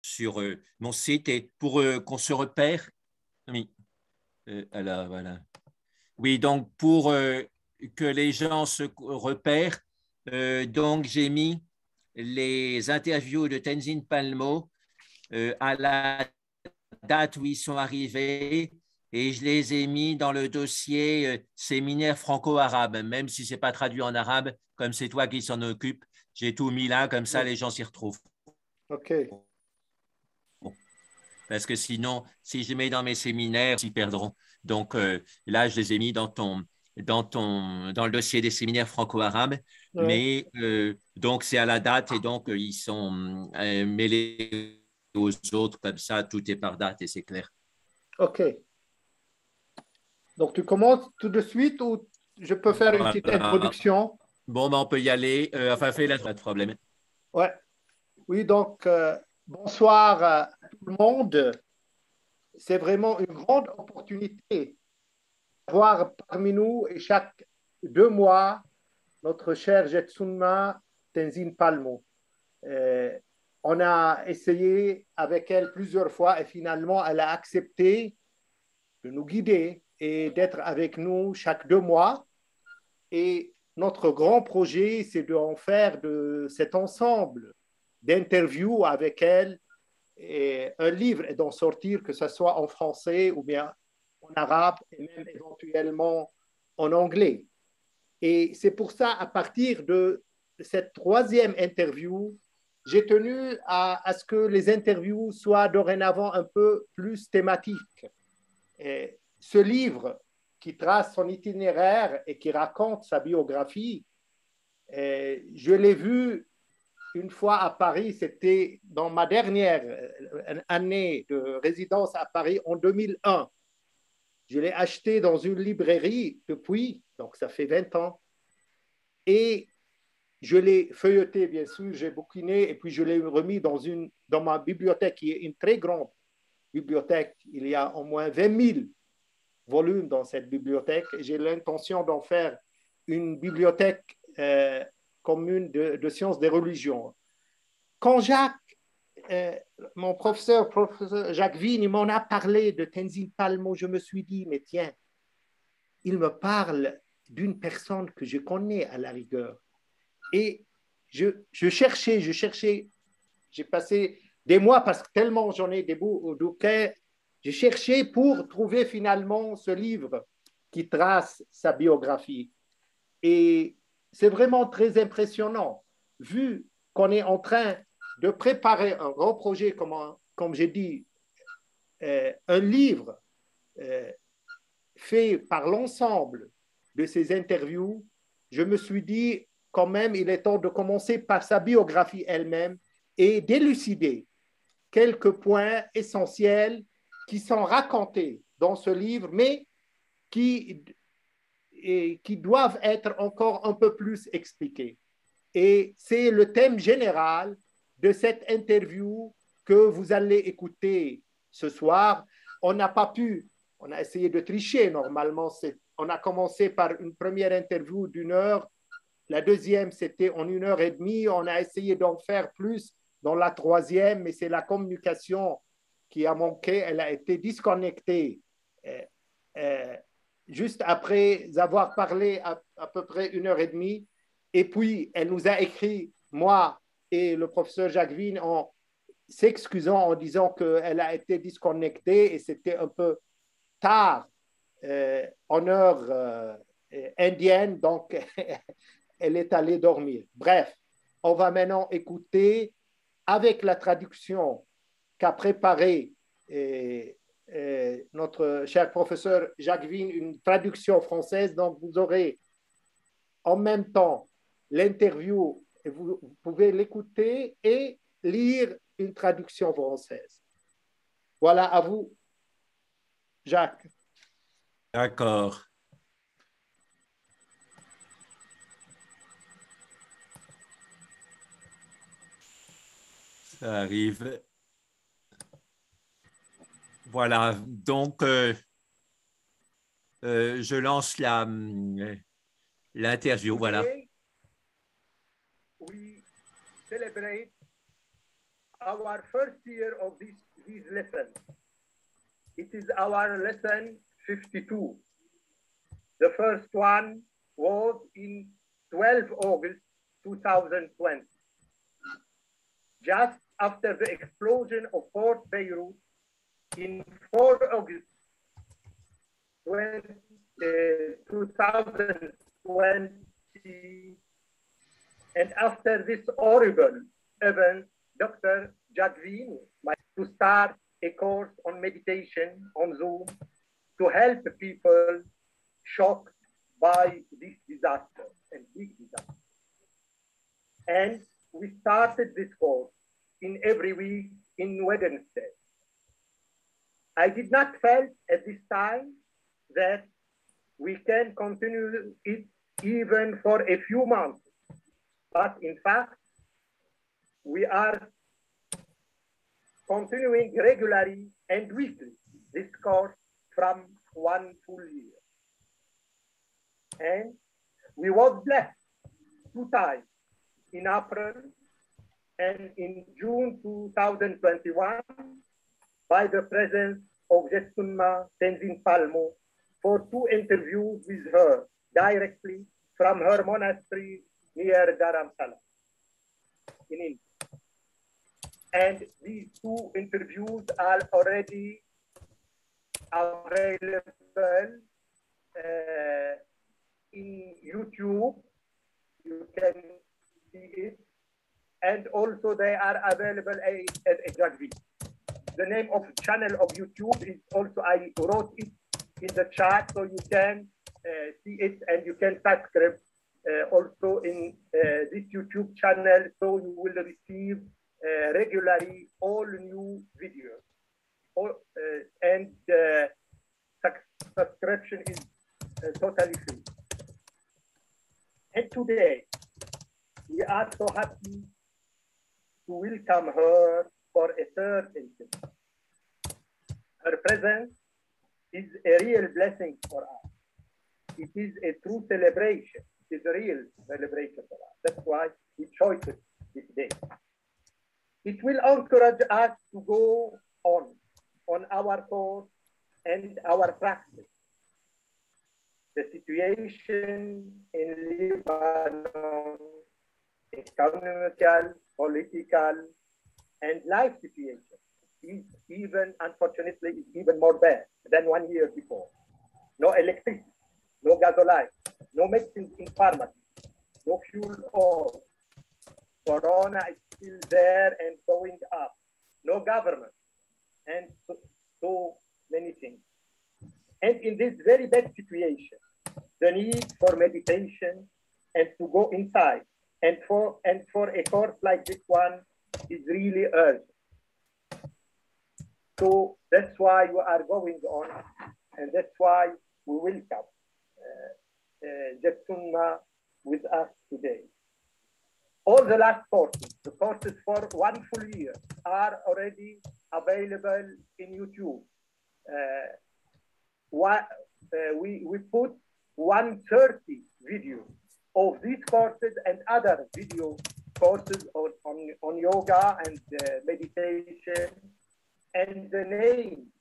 sur mon site et pour qu'on se repère. Oui, alors, voilà. Oui, donc pour que les gens se repèrent, donc j'ai mis les interviews de Tenzin Palmo à la date où ils sont arrivés et je les ai mis dans le dossier séminaire franco-arabe, même si ce n'est pas traduit en arabe, comme c'est toi qui s'en occupe, j'ai tout mis là, comme ça les gens s'y retrouvent. OK. Parce que sinon, si je les mets dans mes séminaires, ils perdront. Donc là, je les ai mis dans le dossier des séminaires franco-arabes, mais donc c'est à la date et donc ils sont mêlés aux autres, comme ça, tout est par date et c'est clair. OK. Donc, tu commences tout de suite ou je peux faire une petite introduction? Bon, ben, on peut y aller. Enfin, fais-la, pas de problème. Ouais. Oui, donc, bonsoir à tout le monde. C'est vraiment une grande opportunité d'avoir parmi nous, et chaque 2 mois, notre cher Jetsunma Tenzin Palmo. On a essayé avec elle plusieurs fois et finalement, elle a accepté de nous guider et d'être avec nous chaque 2 mois. Et notre grand projet, c'est d'en faire de cet ensemble d'interviews avec elle et un livre et d'en sortir, que ce soit en français ou bien en arabe et même éventuellement en anglais. Et c'est pour ça, à partir de cette troisième interview, j'ai tenu à ce que les interviews soient dorénavant un peu plus thématiques. Et ce livre qui trace son itinéraire et qui raconte sa biographie, je l'ai vu une fois à Paris, c'était dans ma dernière année de résidence à Paris en 2001. Je l'ai acheté dans une librairie depuis, donc ça fait 20 ans, et je l'ai feuilleté, bien sûr, j'ai bouquiné, et puis je l'ai remis dans ma bibliothèque, qui est une très grande bibliothèque. Il y a au moins 20 000 volumes dans cette bibliothèque, et j'ai l'intention d'en faire une bibliothèque commune de sciences des religions. Quand Jacques, mon professeur Jacques Vigne, m'en a parlé de Tenzin Palmo, je me suis dit, mais tiens, il me parle d'une personne que je connais à la rigueur. Et je cherchais, j'ai passé des mois parce que tellement j'en ai des bouquins, j'ai cherché pour trouver finalement ce livre qui trace sa biographie. Et c'est vraiment très impressionnant, vu qu'on est en train de préparer un grand projet, comme j'ai dit, un livre fait par l'ensemble de ces interviews. Je me suis dit, quand même, il est temps de commencer par sa biographie elle-même et d'élucider quelques points essentiels qui sont racontés dans ce livre, mais qui doivent être encore un peu plus expliqués. Et c'est le thème général de cette interview que vous allez écouter ce soir. On a essayé de tricher normalement. On a commencé par une première interview d'1 heure. La deuxième, c'était en 1 heure et demie. On a essayé d'en faire plus dans la troisième, mais c'est la communication qui a manqué. Elle a été disconnectée juste après avoir parlé à peu près 1 heure et demie. Et puis, elle nous a écrit, moi et le professeur Jacques Vigne, en s'excusant, en disant qu'elle a été disconnectée et c'était un peu tard en heure indienne, donc elle est allée dormir. Bref, on va maintenant écouter avec la traduction qu'a préparée notre cher professeur Jacques Vigne, une traduction française. Donc, vous aurez en même temps l'interview, et vous pouvez l'écouter et lire une traduction française. Voilà, à vous, Jacques. D'accord. Ça arrive. Voilà, donc je lance l'interview, voilà. We celebrate our first year of these lessons. It is our lesson 52. The first one was in 12 August 2020, just after the explosion of Fort Beirut in 4 August 2020. And after this horrible event, Dr. Jacques Vigne to start a course on meditation on Zoom to help people shocked by this disaster and big disaster. And we started this course in every week in Wednesday. I did not feel at this time that we can continue it even for a few months. But in fact, we are continuing regularly and weekly this course from 1 full year. And we was blessed 2 times, in April and in June 2021, by the presence of Tenzin Palmo for 2 interviews with her directly from her monastery near Dharamsala in India. And these 2 interviews are already available in YouTube. You can see it. And also they are available as a Jacques. The name of channel of YouTube is also, I wrote it in the chat, so you can see it and you can subscribe also in this YouTube channel, so you will receive regularly all new videos. And subscription is totally free. And today, we are so happy to welcome her for a 3rd interview. Her presence is a real blessing for us. It is a true celebration. It is a real celebration for us. That's why we chose this day. It will encourage us to go on our course and our practice. The situation in Lebanon, economical, political, and life situation is even, unfortunately, is even more bad than 1 year before. No electricity, no gasoline, no medicines in pharmacy, no fuel oil. Corona is still there and going up. No government, and so many things. And in this very bad situation, the need for meditation and to go inside and for a course like this one is really urgent. So that's why we are going on, and that's why we welcome Jacques with us today. All the last courses, the courses for 1 full year, are already available in YouTube. We put 130 videos of these courses and other video courses on yoga and meditation. And the name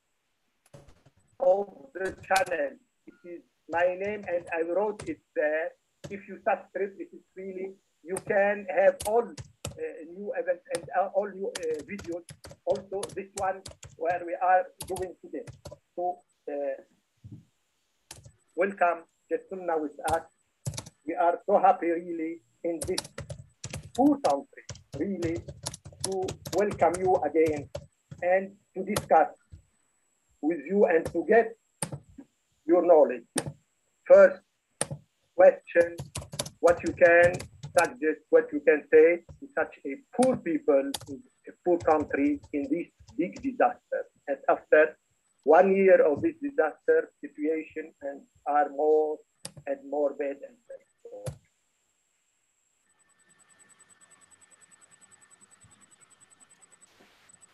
of the channel, it is my name, and I wrote it there. If you subscribe, it is really, you can have all new events and all new videos. Also, this one where we are doing today. So, welcome, Jacques, with us. We are so happy, really, in this poor country, really, to welcome you again and to discuss with you and to get your knowledge. First question, what you can suggest, what you can say to such a poor people, in a poor country in this big disaster. And after 1 year of this disaster situation, and are more and more bad and bad.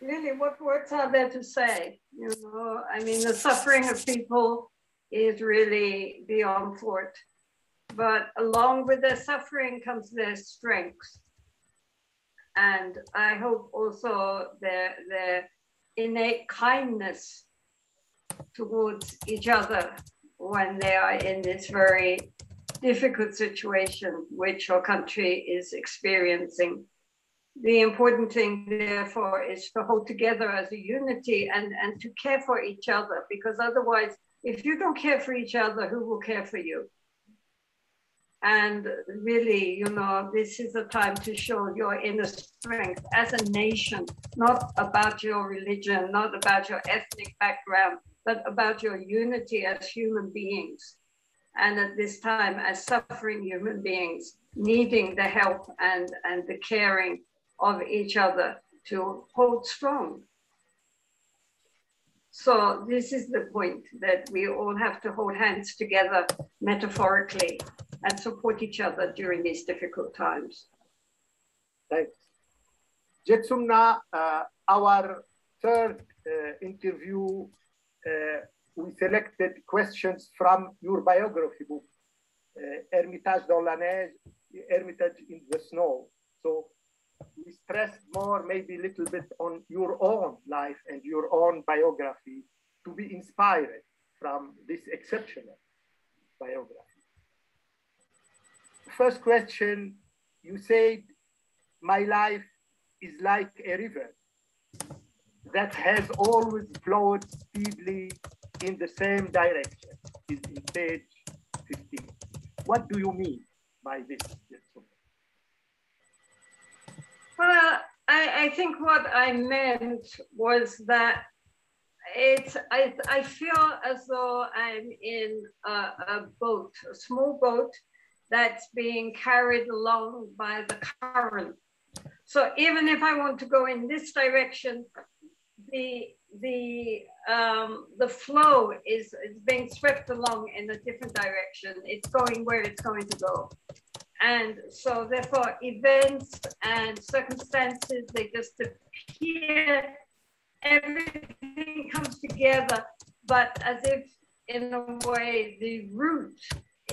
Really, what words are there to say? You know, I mean, the suffering of people is really beyond thought. But along with their suffering comes their strength. And I hope also their innate kindness towards each other when they are in this very difficult situation which our country is experiencing. The important thing, therefore, is to hold together as a unity and to care for each other, because otherwise, if you don't care for each other, who will care for you? And really, you know, this is a time to show your inner strength as a nation, not about your religion, not about your ethnic background, but about your unity as human beings. And at this time, as suffering human beings, needing the help and the caring of each other to hold strong. So this is the point, that we all have to hold hands together metaphorically and support each other during these difficult times. Thanks. Jetsumna, our third interview, we selected questions from your biography book, Hermitage dans la neige, Hermitage in the Snow. So we stressed more, maybe a little bit on your own life and your own biography to be inspired from this exceptional biography. First question, you said, my life is like a river that has always flowed speedily in the same direction. Is in page 15. What do you mean by this? Well, I think what I meant was that I feel as though I'm in a boat, a small boat that's being carried along by the current. So even if I want to go in this direction, the flow is being swept along in a different direction. It's going where it's going to go. And so therefore events and circumstances, they just appear, everything comes together, but as if in a way the route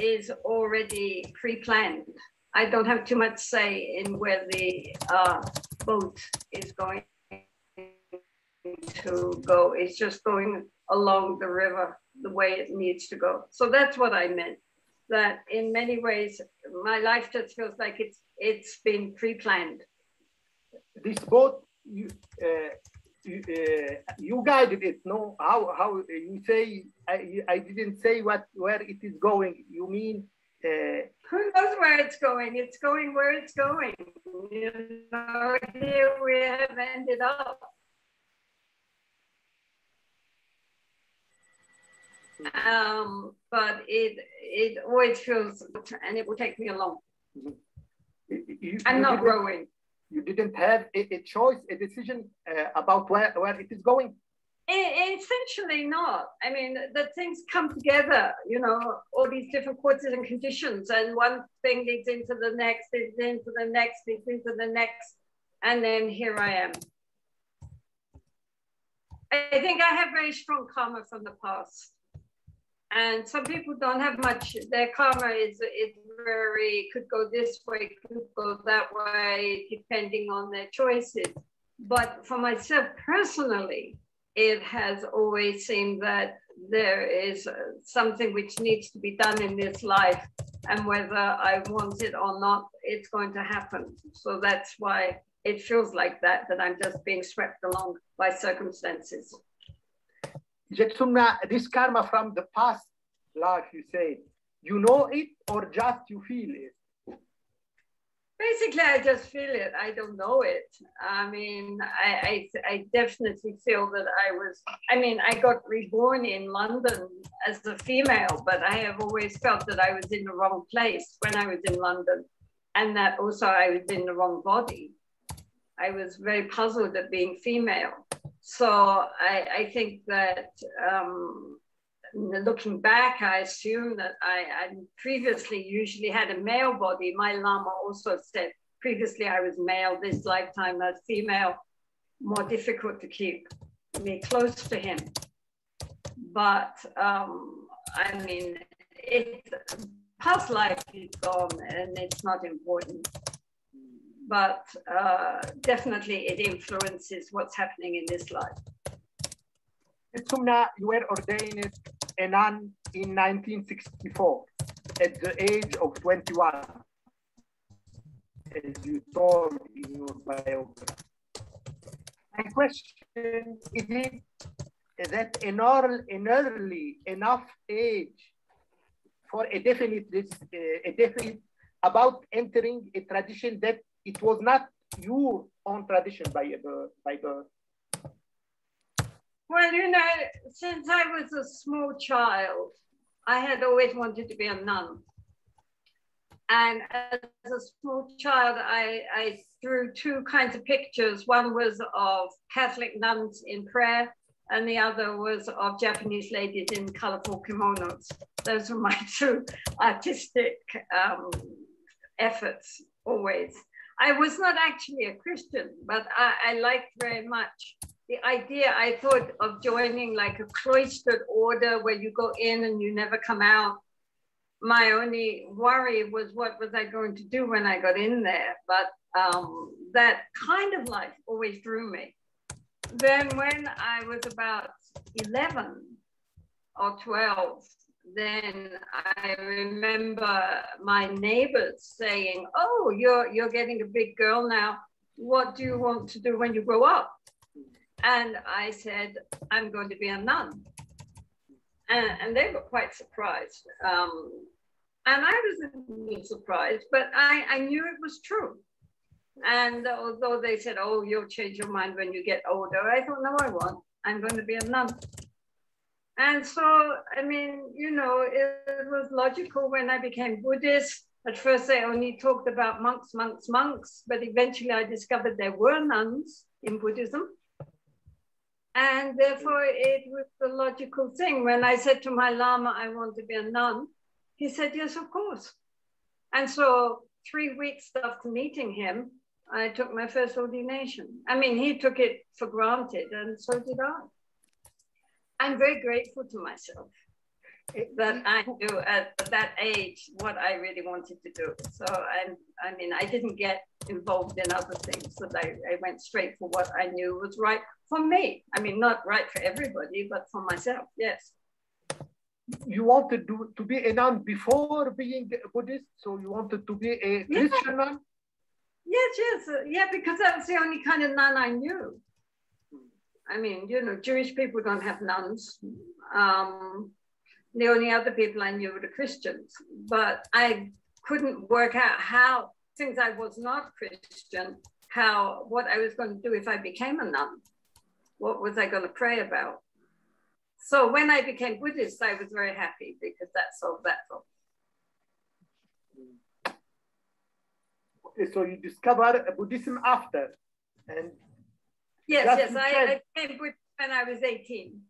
is already pre-planned. I don't have too much say in where the boat is going to go. It's just going along the river the way it needs to go. So that's what I meant, that in many ways my life just feels like it's been pre-planned. This boat, you guided it, no? How you say, I didn't say where it is going. You mean? Who knows where it's going? It's going where it's going. You know, here we have ended up. But it always feels, and it will take me along. I'm not rowing. You didn't have a choice, a decision about where it is going? Essentially not. I mean, the things come together, you know, all these different causes and conditions, and one thing leads into the next, leads into the next, leads into the next, and then here I am. I think I have very strong karma from the past. And some people don't have much. Their karma is very, could go this way, could go that way, depending on their choices. But for myself personally, it has always seemed that there is something which needs to be done in this life. And whether I want it or not, it's going to happen. So that's why it feels like that I'm just being swept along by circumstances. Jetsumna, this karma from the past life, you say, you know it or just you feel it? Basically, I just feel it. I don't know it. I mean, I definitely feel that I got reborn in London as a female, but I have always felt that I was in the wrong place when I was in London, and that also I was in the wrong body. I was very puzzled at being female. So I think that looking back, I assume that I previously usually had a male body. My Lama also said previously I was male, this lifetime as female, more difficult to keep me close to him. But I mean, past life is gone and it's not important. but definitely it influences what's happening in this life. Sumna, you were ordained a nun in 1964 at the age of 21, as you told in your biography. My question is it that an early enough age for a definite about entering a tradition that it was not your own tradition by birth? Well, you know, since I was a small child, I had always wanted to be a nun. And as a small child, I drew two kinds of pictures. One was of Catholic nuns in prayer, and the other was of Japanese ladies in colorful kimonos. Those were my two artistic efforts always. I was not actually a Christian, but I liked very much the idea. I thought of joining like a cloistered order where you go in and you never come out. My only worry was what was I going to do when I got in there, but that kind of life always drew me. Then when I was about 11 or 12, then I remember my neighbors saying, "Oh, you're getting a big girl now. What do you want to do when you grow up?" And I said, "I'm going to be a nun." And they were quite surprised. And I was a little surprised, but I knew it was true. And although they said, "Oh, you'll change your mind when you get older," I thought, no, I won't. I'm going to be a nun. And so, I mean, you know, it was logical when I became Buddhist. At first, they only talked about monks, monks, monks, but eventually I discovered there were nuns in Buddhism. And therefore, it was the logical thing. When I said to my Lama, I want to be a nun, he said, "Yes, of course." And so 3 weeks after meeting him, I took my first ordination. I mean, he took it for granted, and so did I. I'm very grateful to myself that I knew at that age what I really wanted to do. So I mean, I didn't get involved in other things, that I went straight for what I knew was right for me. I mean, not right for everybody, but for myself, yes. You wanted to be a nun before being a Buddhist? So you wanted to be a Christian nun? Yes, yeah, because that was the only kind of nun I knew. I mean, you know, Jewish people don't have nuns. The only other people I knew were the Christians, but I couldn't work out how, since I was not Christian, what I was going to do if I became a nun. What was I going to pray about? So when I became Buddhist, I was very happy because that solved that problem. Okay, so you discovered Buddhism after, and yes, I became Buddhist when I was 18.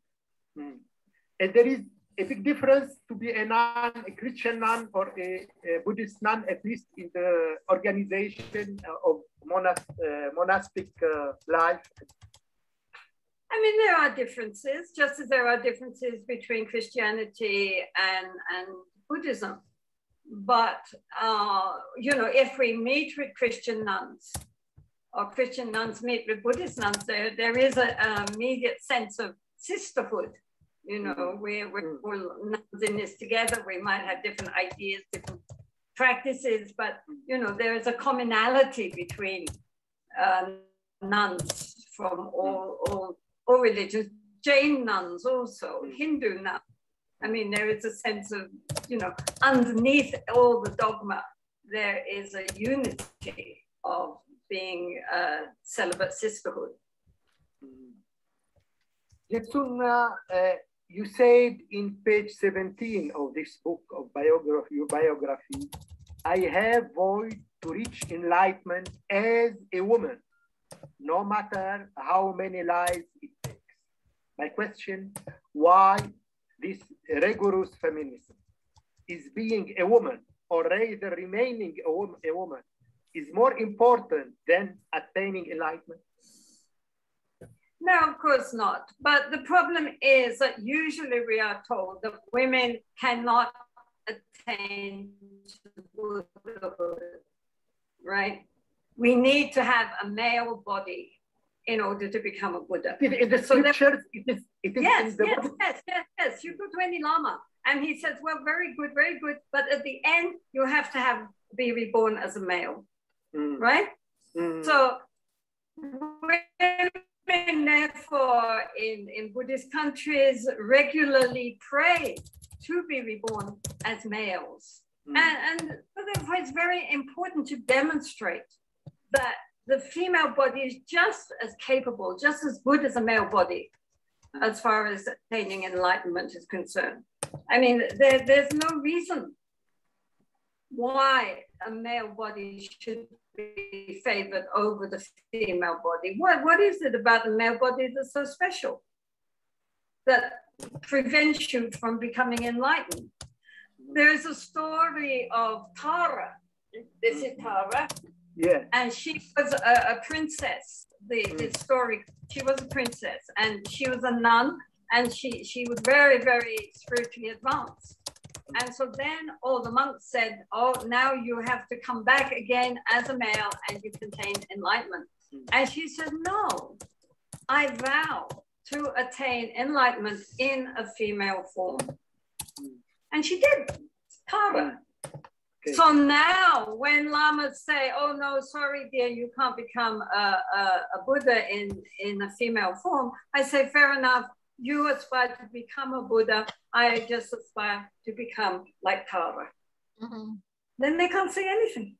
And there is a big difference to be a nun, a Christian nun, or a Buddhist nun, at least in the organization of monastic life. I mean, there are differences, just as there are differences between Christianity and Buddhism. But, you know, if we meet with Christian nuns, or Christian nuns meet with Buddhist nuns, there is an immediate sense of sisterhood. You know, we're all nuns in this together. We might have different ideas, different practices, but, you know, there is a commonality between nuns from all religions, Jain nuns also, Hindu nuns. I mean, there is a sense of, you know, underneath all the dogma, there is a unity of being a celibate sisterhood. Jetsunna, you said in page 17 of this book of your biography, "I have vowed to reach enlightenment as a woman, no matter how many lives it takes." My question, why this rigorous feminism? Is being a woman, or rather remaining a woman, is more important than attaining enlightenment? No, of course not. But the problem is that usually we are told that women cannot attain to Buddhahood, right? we need to have a male body in order to become a Buddha. In the scriptures, it is yes, in the yes. You go to any Lama, and he says, well, very good, but at the end, you have to be reborn as a male, right? So women, therefore, in Buddhist countries regularly pray to be reborn as males. And so therefore, it's very important to demonstrate that the female body is just as capable, just as good as a male body, as far as attaining enlightenment is concerned. I mean, there's no reason why a male body should be favored over the female body. What is it about the male body that's so special that prevents you from becoming enlightened? There is a story of Tara. This is Tara. Yeah. And she was a princess. The story, she was a princess, and she was a nun, and she was very, very spiritually advanced. And so then all the monks said, oh, now you have to come back again as a male and you can attain enlightenment. And she said, no, I vow to attain enlightenment in a female form. And she did, Tara. Okay. So now when lamas say, oh no, sorry dear, you can't become a Buddha in a female form, I say, fair enough, you aspire to become a Buddha, I just aspire to become like Tara. Then they can't say anything.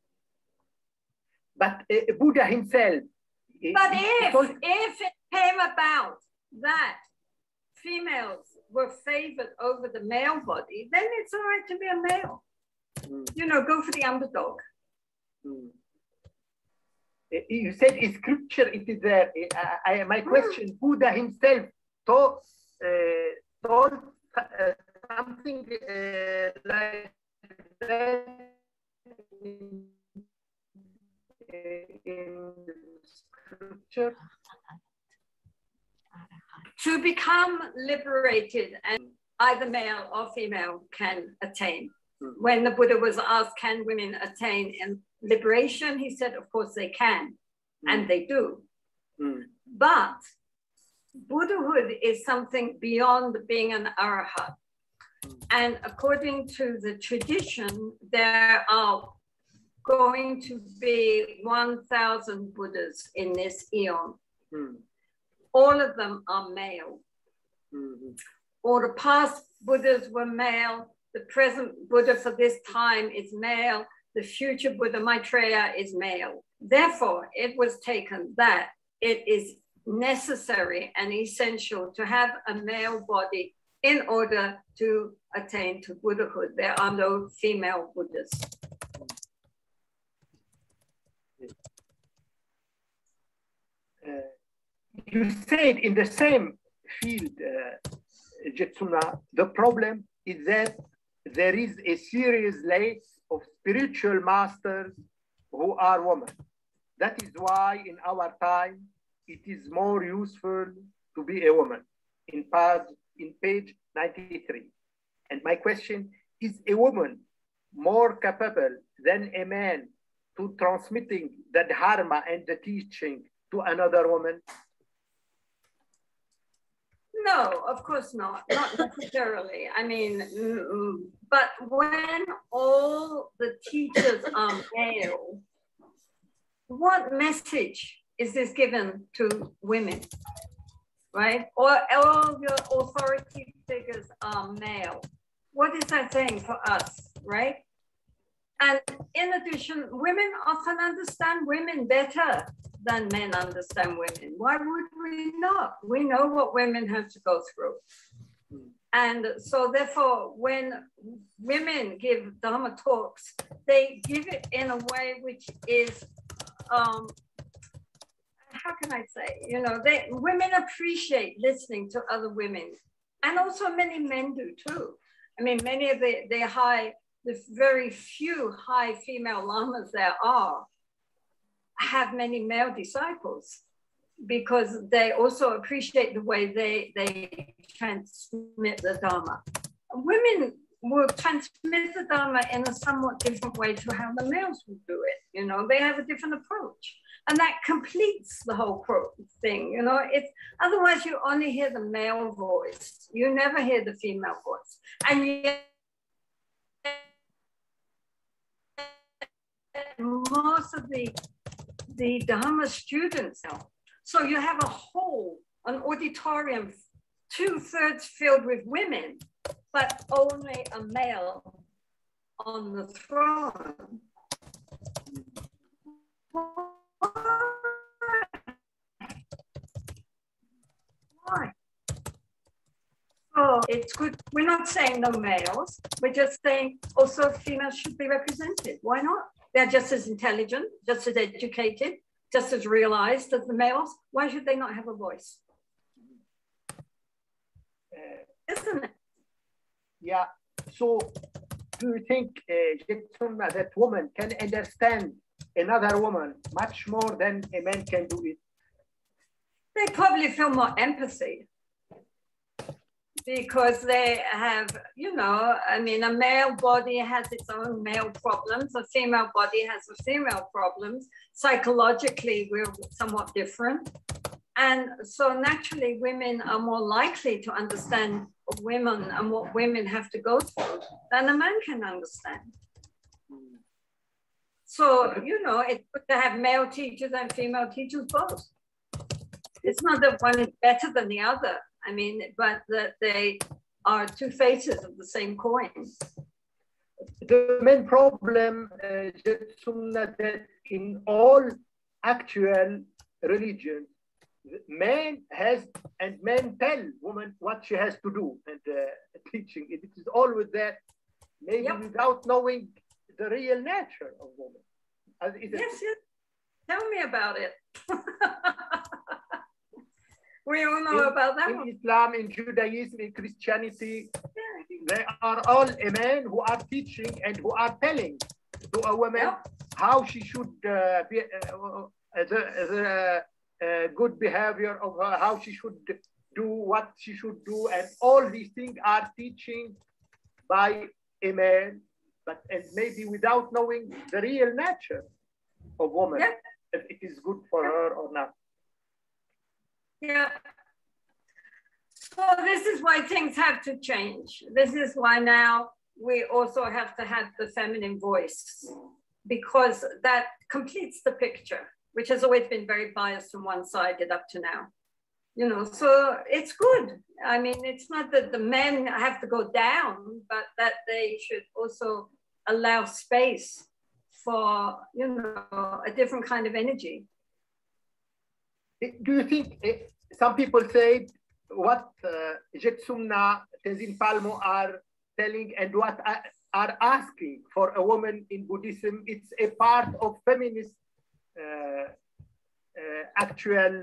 But Buddha himself. But if it came about that females were favored over the male body, then it's all right to be a male. You know, go for the underdog. You said in scripture it is there. My question, Buddha himself told something like that in scripture. To become liberated, and either male or female can attain. When the Buddha was asked, can women attain in liberation? He said, of course they can, and they do. But Buddhahood is something beyond being an arahat. And according to the tradition, there are going to be 1,000 Buddhas in this eon. All of them are male. All the past Buddhas were male. The present Buddha for this time is male. The future Buddha, Maitreya, is male. Therefore, it was taken that it is necessary and essential to have a male body in order to attain to Buddhahood. There are no female Buddhas. You said in the same field, Jetsuna, the problem is that there is a serious lack of spiritual masters who are women. That is why in our time, it is more useful to be a woman in page 93. And my question, is a woman more capable than a man to transmitting the dharma and the teaching to another woman? No, of course not necessarily. I mean, but when all the teachers are male, what message is this given to women, right? Or all your authority figures are male. What is that saying for us, right? And in addition, women often understand women better than men understand women. Why would we not? We know what women have to go through. And so therefore, when women give Dharma talks, they give it in a way which is, how can I say, you know, women appreciate listening to other women. And also many men do too. I mean, many of the very few high female lamas there are, have many male disciples because they also appreciate the way they transmit the Dharma. Women will transmit the Dharma in a somewhat different way to how the males will do it. You know, they have a different approach. And that completes the whole thing. You know, it's, otherwise you only hear the male voice. You never hear the female voice. And yet, most of the Dharma students now. So you have an auditorium, 2/3 filled with women, but only a male on the throne. Why? Oh, it's good. We're not saying no males. We're just saying also females should be represented. Why not? They're just as intelligent, just as educated, just as realized as the males. Why should they not have a voice? Isn't it? Yeah. So do you think that woman can understand another woman much more than a man can do it? They probably feel more empathy because they have, you know, I mean, a male body has its own male problems, a female body has a female problems. Psychologically, we're somewhat different. And so naturally, women are more likely to understand women and what women have to go through than a man can understand. So, you know, it's good to have male teachers and female teachers both. It's not that one is better than the other. I mean, but that they are two faces of the same coin. The main problem that in all actual religions, man has and men tell woman what she has to do, and teaching it is always that, maybe without knowing the real nature of woman. Yes, yes. Tell me about it. We all know about that. In Islam, in Judaism, in Christianity, they are all a men who are teaching and who are telling to a woman how she should be, good behavior of her, how she should do, what she should do, and all these things are teaching by a man, but and maybe without knowing the real nature of woman, if it is good for her or not. Yeah. So this is why things have to change. This is why now we also have to have the feminine voice, because that completes the picture, which has always been very biased and one-sided up to now. You know, so it's good. I mean, it's not that the men have to go down, but that they should also allow space for, you know, a different kind of energy. Do you think some people say what Jetsumna, Tenzin Palmo are telling and what are asking for a woman in Buddhism, it's a part of feminist actual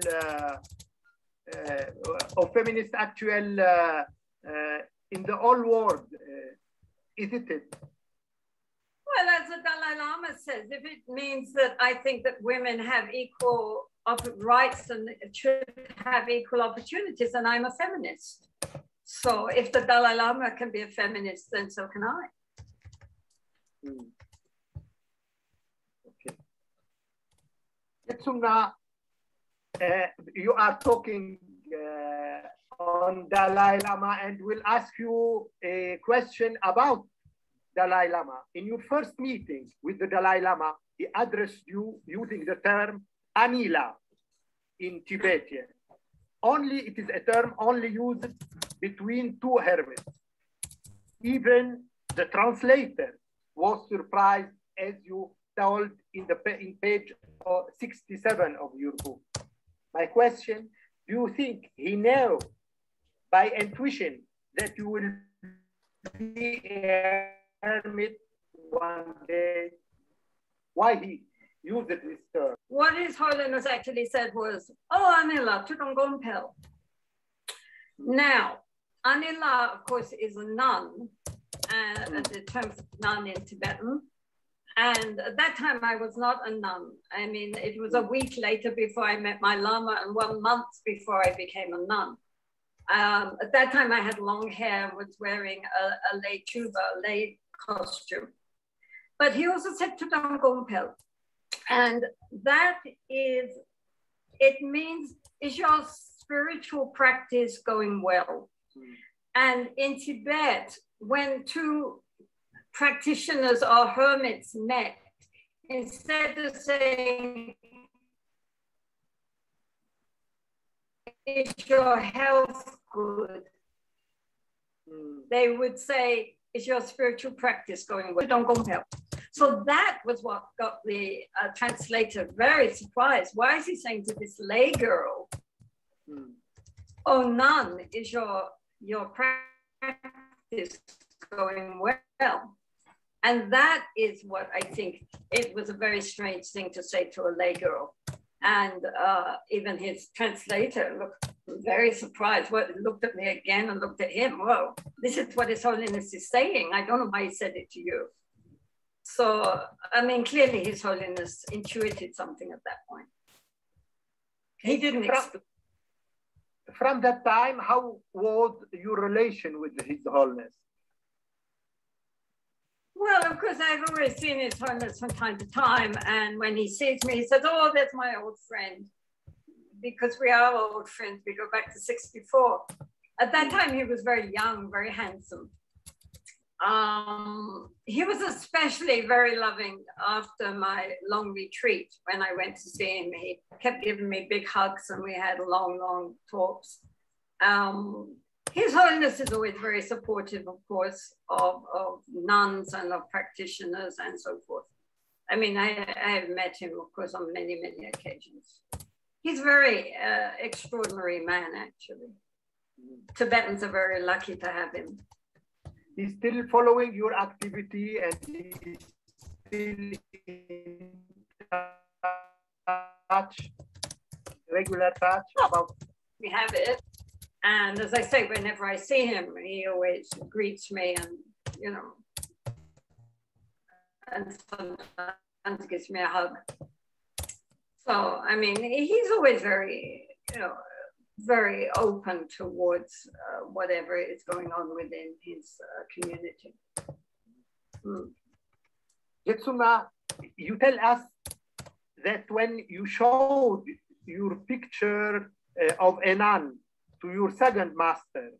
in the whole world, isn't it? Well, as the Dalai Lama says, if it means that I think that women have equal rights and should have equal opportunities, and I'm a feminist. So if the Dalai Lama can be a feminist, then so can I. Okay. Jetsumna, you are talking on Dalai Lama, and we'll ask you a question about Dalai Lama. In your first meeting with the Dalai Lama, he addressed you using the term Anila in Tibetan. Only, it is a term only used between two hermits. Even the translator was surprised, as you told in page 67 of your book. My question, do you think he knew by intuition that you will be a hermit one day? Why he used this term? What His Holiness actually said was, oh, Anila, Tutangompel. Now, Anila, of course, is a nun, the term nun in Tibetan. And at that time, I was not a nun. I mean, it was a week later before I met my Lama and 1 month before I became a nun. At that time, I had long hair, was wearing a lay tuba, a lay costume. But he also said to Don Gompel, and that is, it means, is your spiritual practice going well? And in Tibet, when two practitioners or hermits met, instead of saying, is your health good? They would say, is your spiritual practice going well? Don't go help. So that was what got the translator very surprised. Why is he saying to this lay girl, oh, nun, is your practice going well? And that is what I think, it was a very strange thing to say to a lay girl. And even his translator looked very surprised, looked at me again and looked at him. Whoa, this is what His Holiness is saying. I don't know why he said it to you. So, I mean, clearly His Holiness intuited something at that point. He didn't explain. From that time, how was your relation with His Holiness? Well, of course, I've always seen His Holiness from time to time. And when he sees me, he says, oh, that's my old friend. Because we are old friends. We go back to 64. At that time, he was very young, very handsome. He was especially very loving after my long retreat. When I went to see him, he kept giving me big hugs and we had long, long talks. His Holiness is always very supportive, of course, of nuns and of practitioners and so forth. I mean, I have met him, of course, on many, many occasions. He's a very extraordinary man, actually. Tibetans are very lucky to have him. He's still following your activity and he's still in touch, regular touch about. We have it. And as I say, whenever I see him, he always greets me and, you know, and sometimes gives me a hug. So, I mean, he's always very, you know, very open towards whatever is going on within his community. Jetsuma, you tell us that when you showed your picture of a nun to your second master,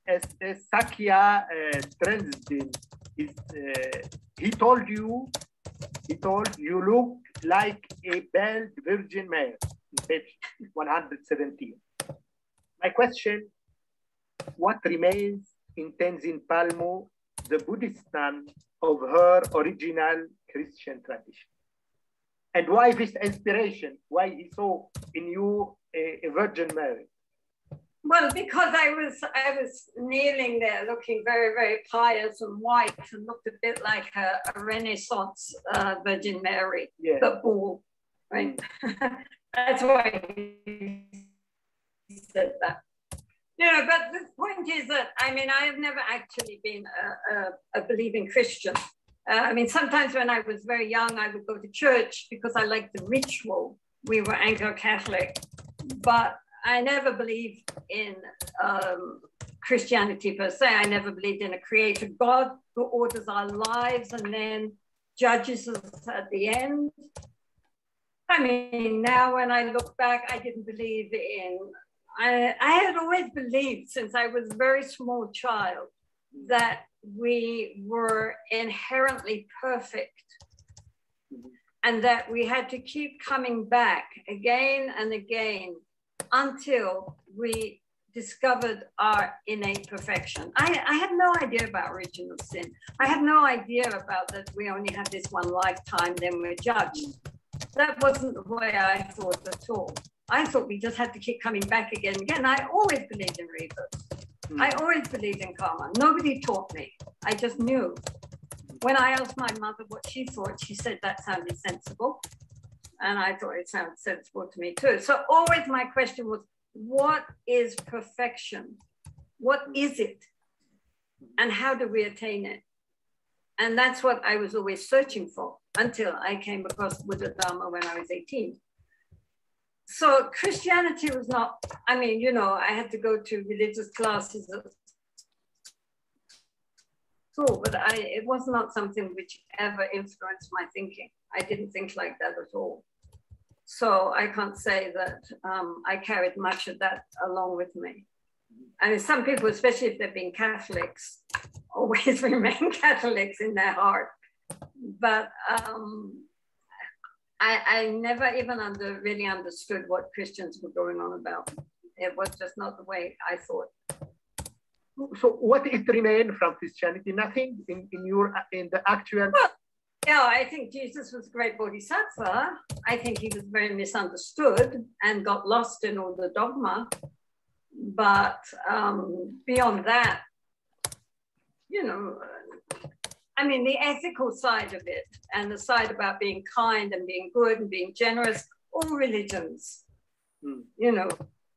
as Sakya Tenzin, he told you look like a bald Virgin Mary, page 117. My question, what remains in Tenzin Palmo, the Buddhist nun of her original Christian tradition? And why this inspiration? Why he saw in you a Virgin Mary? Well, because I was kneeling there looking very, very pious and white and looked a bit like a Renaissance Virgin Mary, yeah. The bull, right? That's why he said that. Yeah, but the point is that, I mean, I have never actually been a believing Christian. I mean, sometimes when I was very young, I would go to church because I liked the ritual. We were Anglo-Catholic, but I never believed in Christianity per se. I never believed in a creator God who orders our lives and then judges us at the end. I mean, now when I look back, I didn't believe in, I had always believed since I was a very small child that we were inherently perfect and that we had to keep coming back again and again until we discovered our innate perfection. I had no idea about original sin. I had no idea about that we only have this one lifetime, then we're judged. That wasn't the way I thought at all. I thought we just had to keep coming back again and again. I always believed in rebirth. I always believed in karma. Nobody taught me. I just knew. When I asked my mother what she thought, she said that sounded sensible. And I thought it sounded sensible to me too. So always my question was, what is perfection? What is it? And how do we attain it? And that's what I was always searching for until I came across Buddha Dharma when I was 18. So Christianity was not, I mean, you know, I had to go to religious classes at school, but it was not something which ever influenced my thinking. I didn't think like that at all. So I can't say that I carried much of that along with me. I mean, some people, especially if they've been Catholics, always remain Catholics in their heart. But I never even really understood what Christians were going on about. It was just not the way I thought. So what it remained from Christianity? Nothing in the actual... Well, yeah, I think Jesus was a great bodhisattva. I think he was very misunderstood and got lost in all the dogma. But beyond that, you know, I mean, the ethical side of it and the side about being kind and being good and being generous, all religions, you know,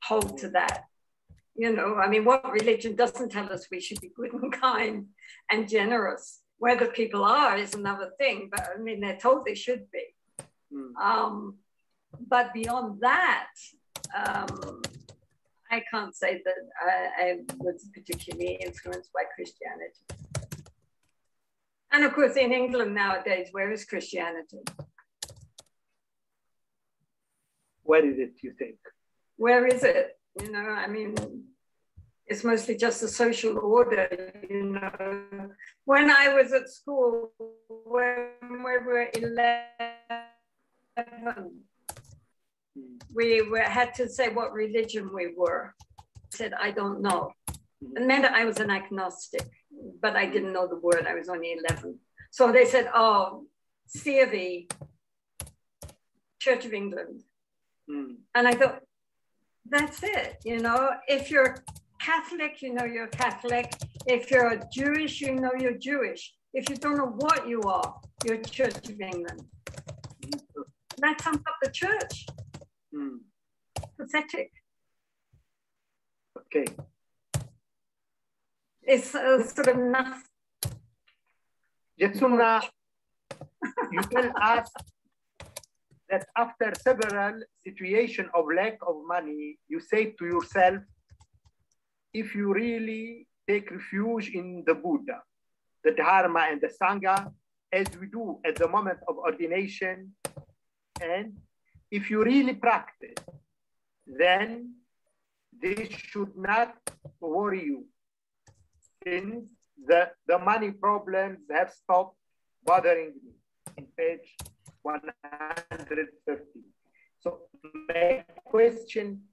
hold to that. You know, I mean, what religion doesn't tell us we should be good and kind and generous? Whether people are is another thing, but I mean, they're told they should be. But beyond that, I can't say that I was particularly influenced by Christianity. And of course, in England nowadays, where is Christianity? Where is it, you think? Where is it? You know, I mean, it's mostly just a social order, you know. When I was at school, when we were 11, we had to say what religion we were. I said, I don't know. It meant that I was an agnostic, but I didn't know the word. I was only 11. So they said, oh, C of E, Church of England. And I thought, that's it, you know. If you're Catholic, you know you're Catholic. If you're Jewish, you know you're Jewish. If you don't know what you are, you're Church of England. That sums up the church. Pathetic. Okay. It's sort of nothing. Jetsuna, you tell us that after several situations of lack of money, you say to yourself, if you really take refuge in the Buddha, the Dharma and the Sangha, as we do at the moment of ordination, and if you really practice, then this should not worry you, since the money problems have stopped bothering me, in page 150. So my question,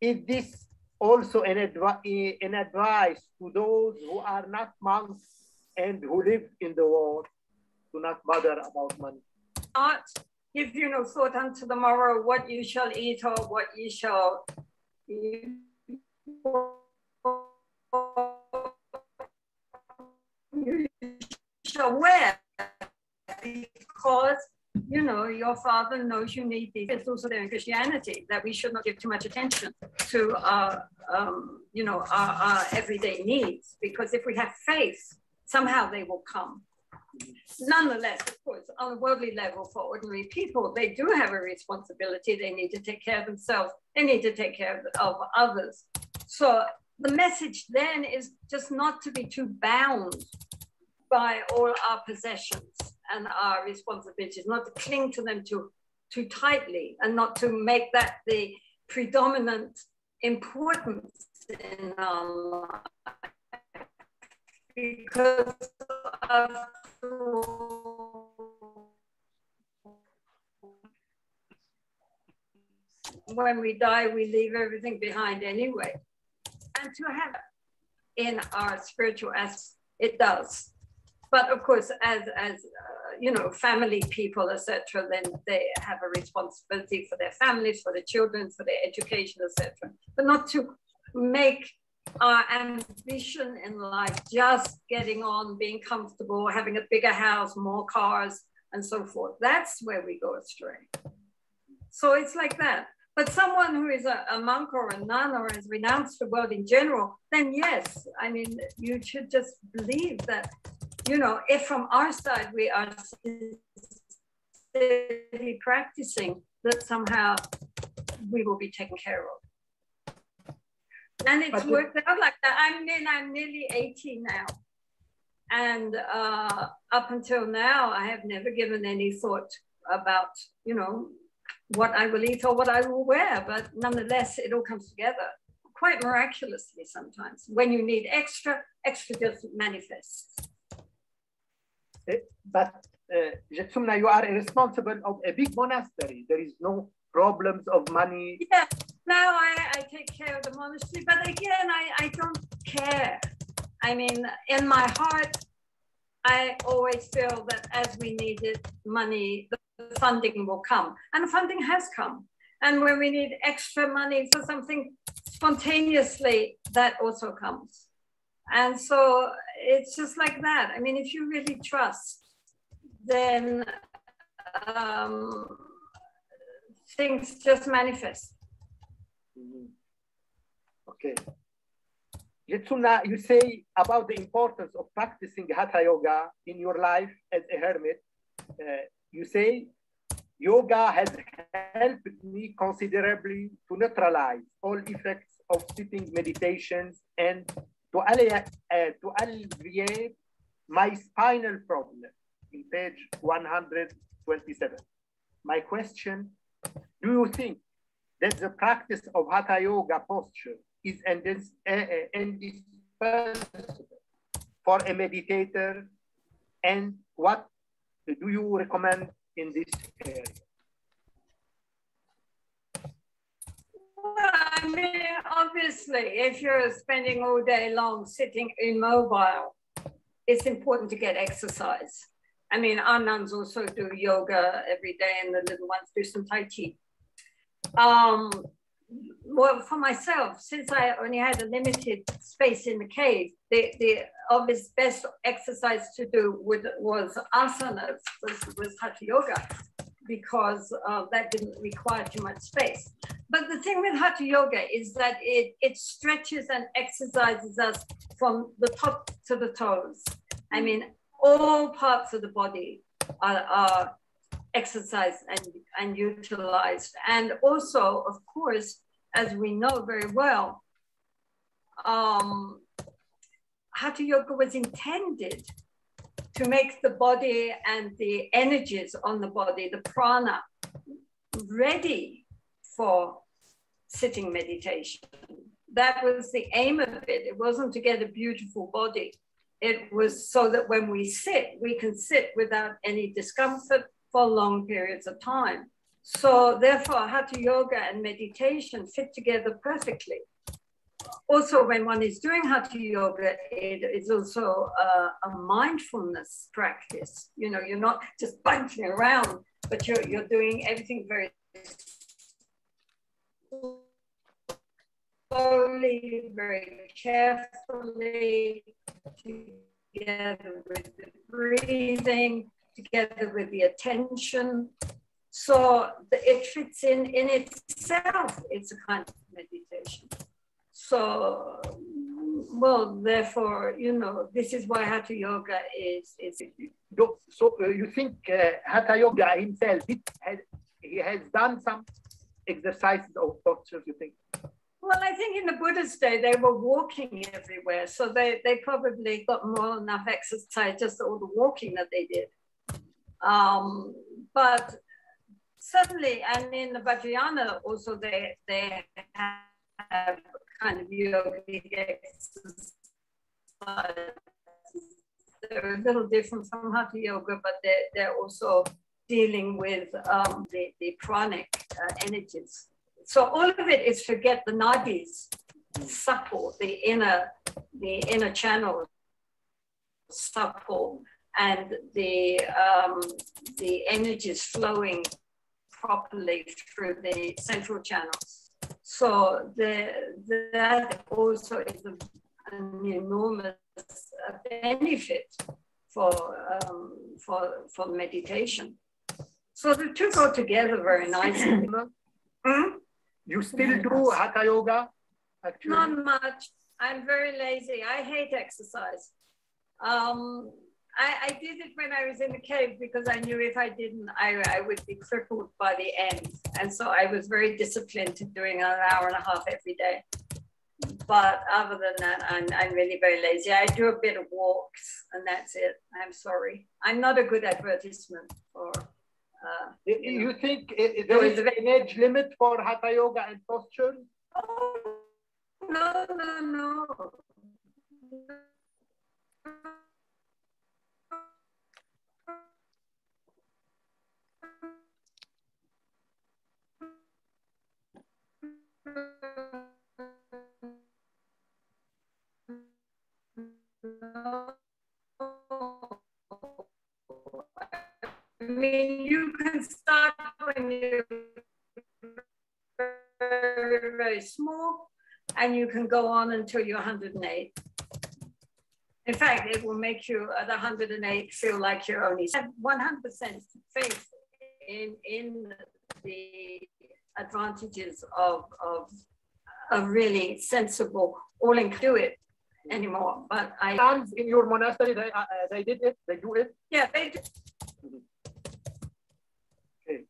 is this also an advice to those who are not monks and who live in the world, to not bother about money? Not give you no thought unto the morrow what you shall eat or what you shall wear, because you know your Father knows you need these. It's also there in Christianity that we should not give too much attention to our everyday needs, because if we have faith, somehow they will come. Nonetheless, of course, on a worldly level, for ordinary people, they do have a responsibility. They need to take care of themselves. They need to take care of others. So the message then is just not to be too bound by all our possessions and our responsibilities, not to cling to them too tightly, and not to make that the predominant importance in our life. Because when we die, we leave everything behind anyway. And to have in our spiritual aspects, it does. But of course, as you know, family people, etc., then they have a responsibility for their families, for their children, for their education, etc. But not to make our ambition in life just getting on, being comfortable, having a bigger house, more cars, and so forth. That's where we go astray. So it's like that. But someone who is a monk or a nun or has renounced the world in general, then yes, I mean, you should just believe that, you know, if from our side we are sincerely practicing, that somehow we will be taken care of. And it's worked out like that. I'm nearly 80 now. And up until now, I have never given any thought about, you know, what I will eat or what I will wear. But nonetheless, it all comes together quite miraculously sometimes. When you need extra, extra just manifests. But Jetsumna, you are responsible of a big monastery. There is no problems of money. Yeah, now I take care of the monastery, but again, I don't care. I mean, in my heart, I always feel that as we needed money, the funding will come. And funding has come. And when we need extra money for something spontaneously, that also comes. And so it's just like that. I mean, if you really trust, then things just manifest. Okay. Jetsumna, you say about the importance of practicing Hatha Yoga in your life as a hermit. You say, yoga has helped me considerably to neutralize all effects of sitting meditations and to alleviate my spinal problem. In page 127. My question, do you think that the practice of Hatha Yoga posture is indispensable for a meditator? And what do you recommend in this area? Well, I mean, obviously, if you're spending all day long sitting immobile, it's important to get exercise. I mean, our nuns also do yoga every day, and the little ones do some Tai Chi. Well, for myself, since I only had a limited space in the cave, the obvious best exercise to do was asanas, was Hatha Yoga, because that didn't require too much space. But the thing with Hatha Yoga is that it stretches and exercises us from the top to the toes. I mean, all parts of the body are exercised and utilized. And also, of course, as we know very well, Hatha Yoga was intended to make the body and the energies on the body, the prana, ready for sitting meditation. That was the aim of it. It wasn't to get a beautiful body. It was so that when we sit, we can sit without any discomfort for long periods of time. So therefore, Hatha Yoga and meditation fit together perfectly. Also, when one is doing Hatha Yoga, it is also a mindfulness practice. You know, you're not just bunching around, but you're doing everything very slowly, very carefully, together with the breathing, together with the attention. So it fits in itself. It's a kind of meditation. So, well, therefore, you know, this is why Hatha Yoga is. So you think Hatha Yoga himself, he has done some exercises or postures, you think? Well, I think in the Buddha's day, they were walking everywhere. So they probably got more than enough exercise, just all the walking that they did. But certainly, and in the Vajrayana also, they have kind of yogic exercise. They're a little different from Hatha Yoga, but they're also dealing with the pranic energies. So all of it is forget the nadis, supple, the inner channels, supple, and the energies flowing properly through the central channels. So that also is an enormous benefit for meditation. So the two go together very nicely. You still do Hatha Yoga? Actually? Not much. I'm very lazy. I hate exercise. I did it when I was in the cave because I knew if I didn't, I would be crippled by the end. And so I was very disciplined to doing an hour and a half every day. But other than that, I'm really very lazy. I do a bit of walks and that's it. I'm sorry. I'm not a good advertisement for... you think there is an age limit for Hatha Yoga and posture? Oh, no, no, no. I mean, you can start when you're very, very small, and you can go on until you're 108. In fact, it will make you at 108 feel like you're only 100% faith in the advantages of a really sensible, all-inclusive do it anymore. But in your monastery, they did it, they do it? Yeah, they do. Okay.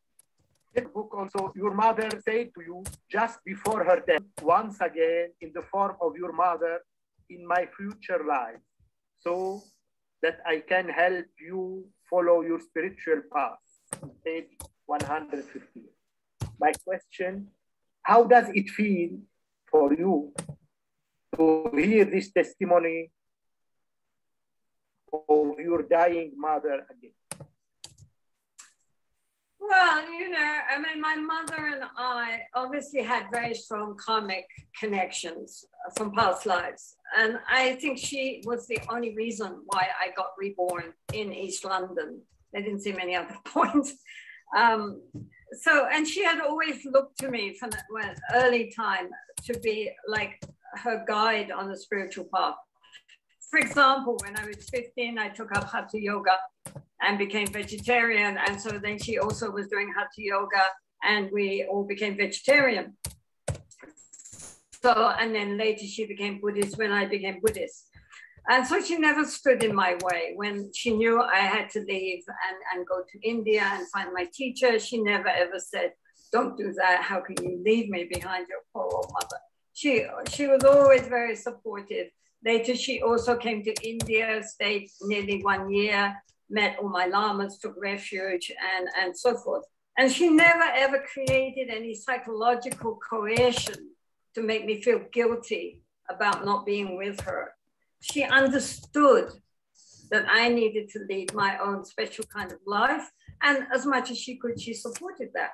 This book also, your mother said to you just before her death, once again, in the form of your mother, in my future life, so that I can help you follow your spiritual path. Page 150. My question, how does it feel for you to hear this testimony of your dying mother again? Well, you know, I mean, my mother and I obviously had very strong karmic connections from past lives. And I think she was the only reason why I got reborn in East London. There didn't see many other points. And she had always looked to me from an early time to be like her guide on the spiritual path. For example, when I was 15, I took up Hatha Yoga and became vegetarian. And so then she also was doing Hatha Yoga and we all became vegetarian. So, and then later she became Buddhist when I became Buddhist. And so she never stood in my way. When she knew I had to leave and go to India and find my teacher, she never ever said, don't do that. How can you leave me behind, your poor old mother? She was always very supportive. Later, she also came to India, stayed nearly 1 year, met all my lamas, took refuge and so forth. And she never ever created any psychological coercion to make me feel guilty about not being with her. She understood that I needed to lead my own special kind of life. And as much as she could, she supported that.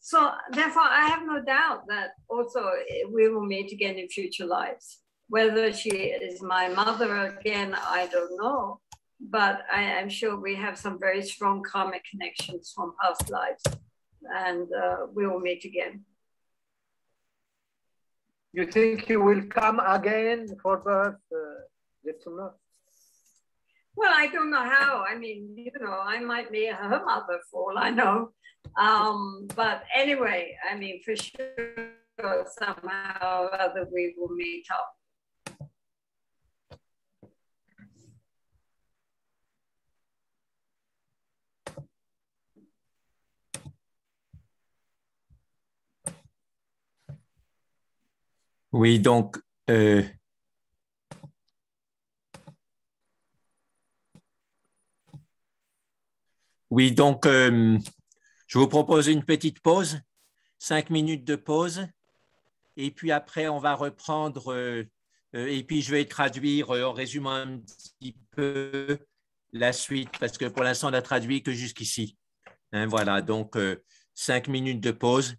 So therefore, I have no doubt that also we will meet again in future lives. Whether she is my mother again, I don't know. But I am sure we have some very strong karmic connections from past lives. And we will meet again. You think you will come again for birth? Well, I don't know how. I mean, you know, I might be her mother for all I know. But anyway, I mean, for sure, somehow or other we will meet up. Oui, donc, je vous propose une petite pause, 5 minutes de pause, et puis après, on va reprendre, et puis je vais traduire en résumant un petit peu la suite, parce que pour l'instant, on n'a traduit que jusqu'ici. Hein, voilà, donc 5 minutes de pause,